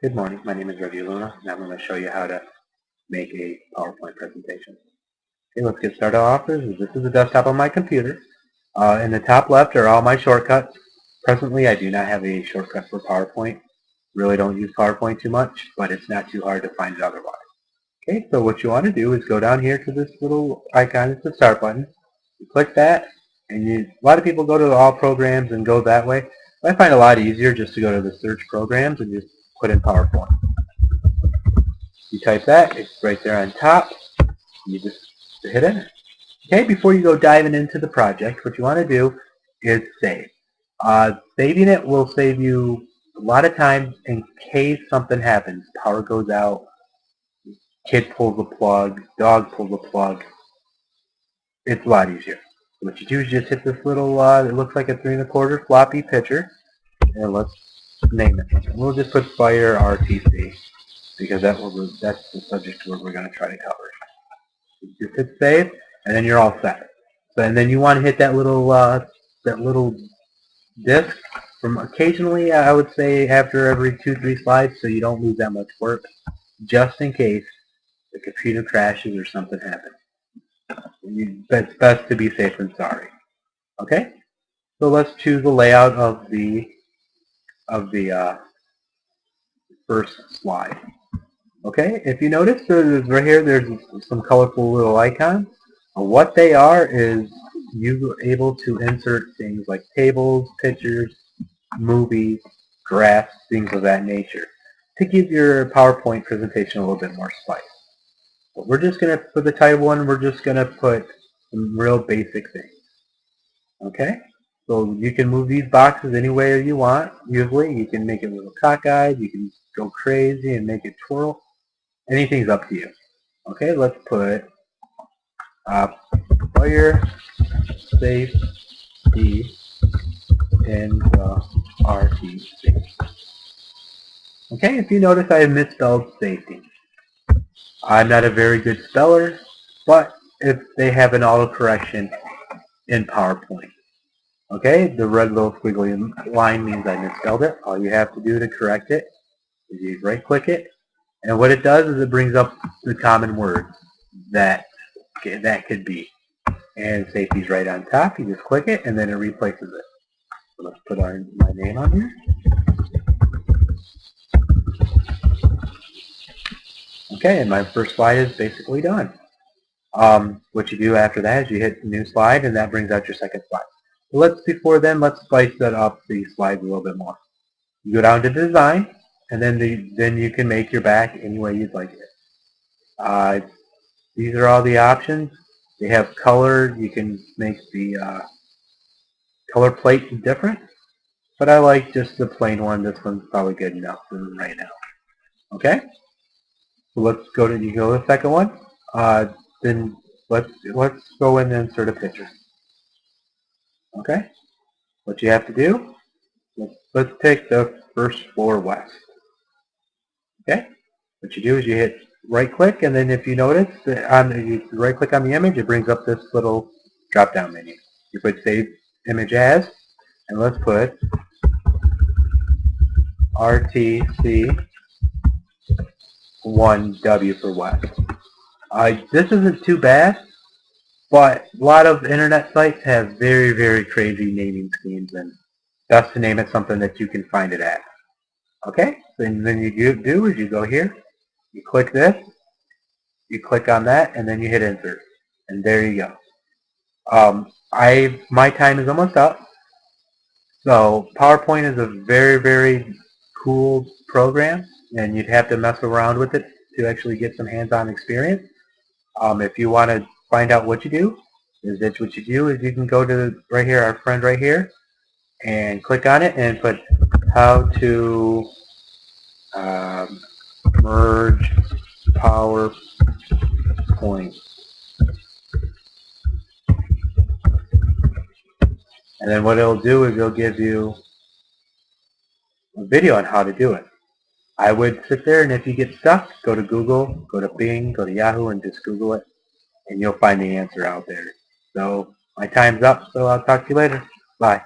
Good morning, my name is Reggie Luna, and I'm going to show you how to make a PowerPoint presentation. Okay, let's get started off. This is the desktop on my computer. In the top left are all my shortcuts. Presently, I do not have a shortcut for PowerPoint. Really don't use PowerPoint too much, but it's not too hard to find it otherwise. Okay, so what you want to do is go down here to this little icon. It's the Start button. You click that, and a lot of people go to all programs and go that way. I find it a lot easier just to go to the search programs and just put in PowerPoint. You type that, it's right there on top. You just hit enter. Okay, before you go diving into the project, what you want to do is save. Saving it will save you a lot of time in case something happens. Power goes out, kid pulls the plug, dog pulls the plug. It's a lot easier. What you do is just hit this little, it looks like a 3 1/4 floppy picture, and let's name it. We'll just put Fire RTC because that's the subject we're going to try to cover. Just hit save, and then you're all set. So, and then you want to hit that little disk from occasionally, I would say after every 2-3 slides, so you don't lose that much work, just in case the computer crashes or something happens. It's best to be safe than sorry. Okay, so let's choose the layout of the first slide. Okay, if you notice, right here, there's some colorful little icons. What they are is you're able to insert things like tables, pictures, movies, graphs, things of that nature to give your PowerPoint presentation a little bit more spice. But we're just going to, for the title one, we're just going to put some real basic things. Okay, so you can move these boxes any way you want. Usually, you can make it a little cockeyed, you can go crazy and make it twirl. Anything's up to you. Okay, let's put fire safety in the RTC. Okay, if you notice I have misspelled safety. I'm not a very good speller, but if they have an autocorrection in PowerPoint. Okay, the red little squiggly line means I misspelled it. All you have to do to correct it is you right click it, and what it does is it brings up the common words that could be. And safety's right on top. You just click it and then it replaces it. So let's put my name on here. Okay, and my first slide is basically done. What you do after that is you hit new slide and that brings out your second slide. So before then, let's spice that up the slides a little bit more. You go down to design, and then you can make your back any way you'd like it. These are all the options. They have color. You can make the color plate different, but I like just the plain one. This one's probably good enough for right now. Okay, so let's go to the second one. Then let's go in and insert a picture. Okay, what you have to do, let's take the first floor west. Okay, what you do is you hit right click, and then if you notice, you right click on the image, it brings up this little drop down menu. You put save image as, and let's put RTC 1W for west. This isn't too bad, but a lot of internet sites have very, very crazy naming schemes, and best to name it something that you can find it at. Okay, then you do is you go here, you click this, you click on that, and then you hit enter, and there you go. My time is almost up. So PowerPoint is a very, very cool program, and you'd have to mess around with it to actually get some hands-on experience. If you want to find out what you do, what you do is you can go to right here, our friend right here, and click on it and put how to merge PowerPoint. And then what it'll do is it'll give you a video on how to do it. I would sit there, and if you get stuck, go to Google, go to Bing, go to Yahoo, and just Google it, and you'll find the answer out there. So my time's up, so I'll talk to you later. Bye.